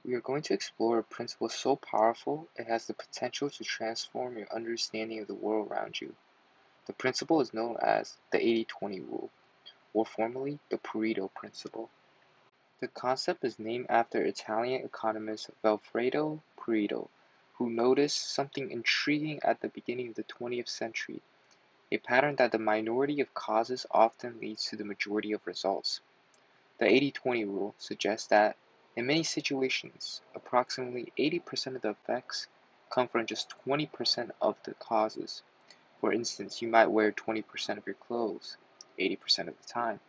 We are going to explore a principle so powerful it has the potential to transform your understanding of the world around you. The principle is known as the 80-20 rule, or formally the Pareto Principle. The concept is named after Italian economist Vilfredo Pareto, who noticed something intriguing at the beginning of the 20th century, a pattern that the minority of causes often leads to the majority of results. The 80-20 rule suggests that, in many situations, approximately 80% of the effects come from just 20% of the causes. For instance, you might wear 20% of your clothes 80% of the time,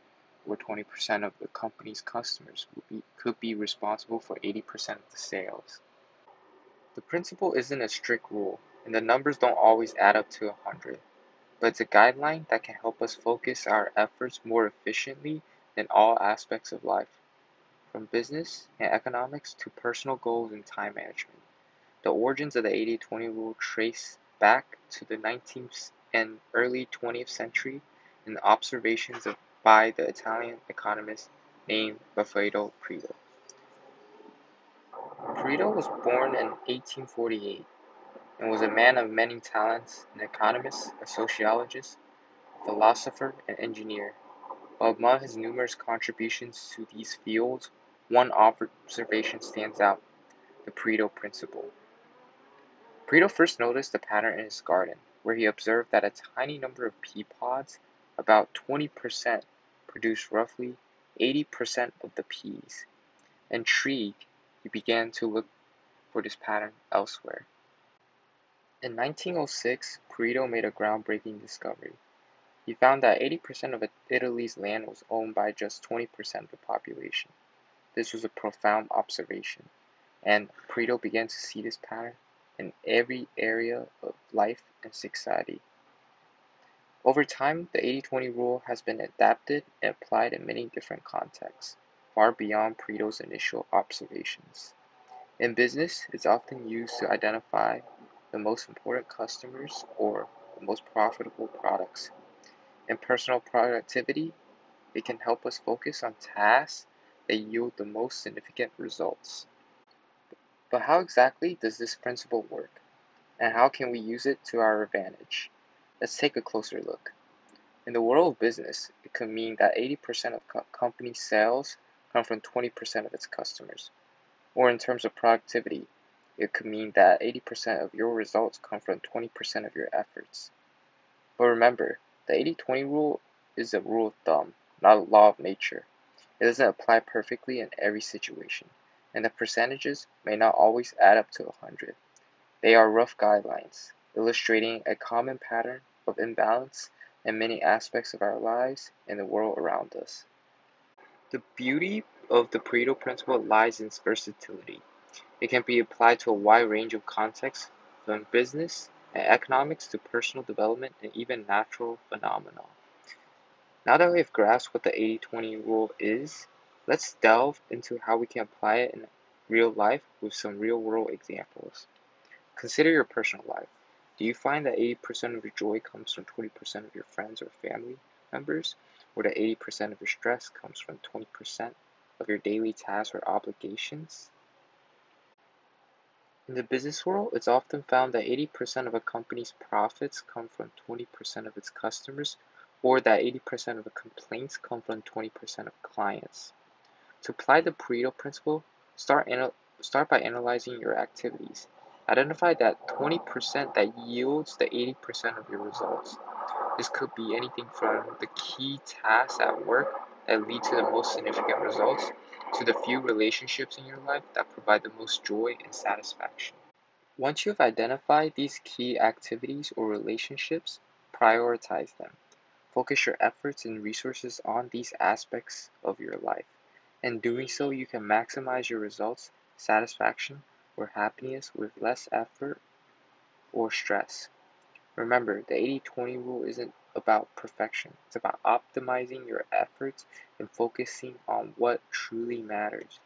or 20% of the company's customers could be responsible for 80% of the sales. The principle isn't a strict rule, and the numbers don't always add up to 100, but it's a guideline that can help us focus our efforts more efficiently in all aspects of life, from business and economics to personal goals and time management. The origins of the 80-20 rule trace back to the 19th and early 20th century and the observations by the Italian economist named Vilfredo Pareto. Pareto was born in 1848 and was a man of many talents, an economist, a sociologist, a philosopher, and engineer. While among his numerous contributions to these fields, one observation stands out: the Pareto Principle. Pareto first noticed the pattern in his garden, where he observed that a tiny number of pea pods, about 20%, produced roughly 80% of the peas. Intrigued, he began to look for this pattern elsewhere. In 1906, Pareto made a groundbreaking discovery. He found that 80% of Italy's land was owned by just 20% of the population. This was a profound observation, and Pareto began to see this pattern in every area of life and society. Over time, the 80-20 rule has been adapted and applied in many different contexts, far beyond Pareto's initial observations. In business, it's often used to identify the most important customers or the most profitable products. In personal productivity, it can help us focus on tasks that yield the most significant results. But how exactly does this principle work, and how can we use it to our advantage? Let's take a closer look. In the world of business, it could mean that 80% of company sales come from 20% of its customers. Or in terms of productivity, it could mean that 80% of your results come from 20% of your efforts. But remember, the 80-20 rule is a rule of thumb, not a law of nature. It doesn't apply perfectly in every situation, and the percentages may not always add up to 100. They are rough guidelines, illustrating a common pattern of imbalance in many aspects of our lives and the world around us. The beauty of the Pareto Principle lies in its versatility. It can be applied to a wide range of contexts, from business and economics to personal development and even natural phenomena. Now that we have grasped what the 80-20 rule is, let's delve into how we can apply it in real life with some real-world examples. Consider your personal life. Do you find that 80% of your joy comes from 20% of your friends or family members, or that 80% of your stress comes from 20% of your daily tasks or obligations? In the business world, it's often found that 80% of a company's profits come from 20% of its customers, or that 80% of the complaints come from 20% of clients. To apply the Pareto Principle, start by analyzing your activities. Identify that 20% that yields the 80% of your results. This could be anything from the key tasks at work that lead to the most significant results, to the few relationships in your life that provide the most joy and satisfaction. Once you've identified these key activities or relationships, prioritize them. Focus your efforts and resources on these aspects of your life. In doing so, you can maximize your results, satisfaction, or happiness with less effort or stress. Remember, the 80-20 rule isn't about perfection. It's about optimizing your efforts and focusing on what truly matters.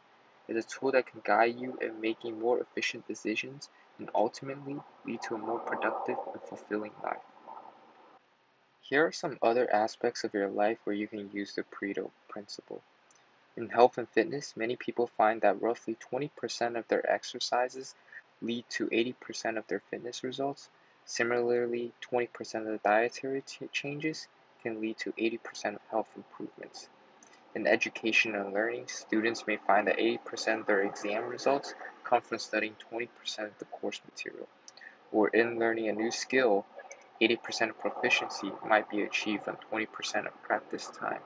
It's a tool that can guide you in making more efficient decisions and ultimately lead to a more productive and fulfilling life. Here are some other aspects of your life where you can use the Pareto Principle. In health and fitness, many people find that roughly 20% of their exercises lead to 80% of their fitness results. Similarly, 20% of the dietary changes can lead to 80% of health improvements. In education and learning, students may find that 80% of their exam results come from studying 20% of the course material. Or in learning a new skill, 80% of proficiency might be achieved on 20% of practice time.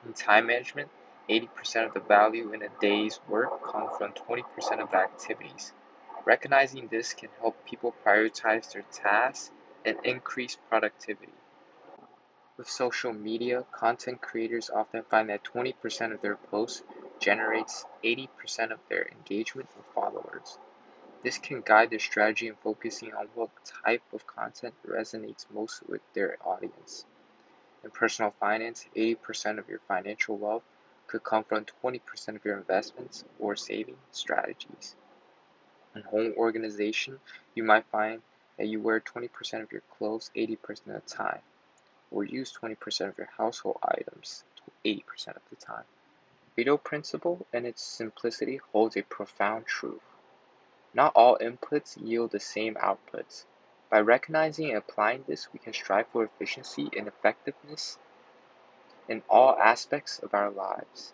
In time management, 80% of the value in a day's work comes from 20% of the activities. Recognizing this can help people prioritize their tasks and increase productivity. With social media, content creators often find that 20% of their posts generates 80% of their engagement or followers. This can guide their strategy in focusing on what type of content resonates most with their audience. In personal finance, 80% of your financial wealth could come from 20% of your investments or saving strategies. In home organization, you might find that you wear 20% of your clothes 80% of the time, or use 20% of your household items 80% of the time. Pareto Principle, in its simplicity, holds a profound truth. Not all inputs yield the same outputs. By recognizing and applying this, we can strive for efficiency and effectiveness in all aspects of our lives.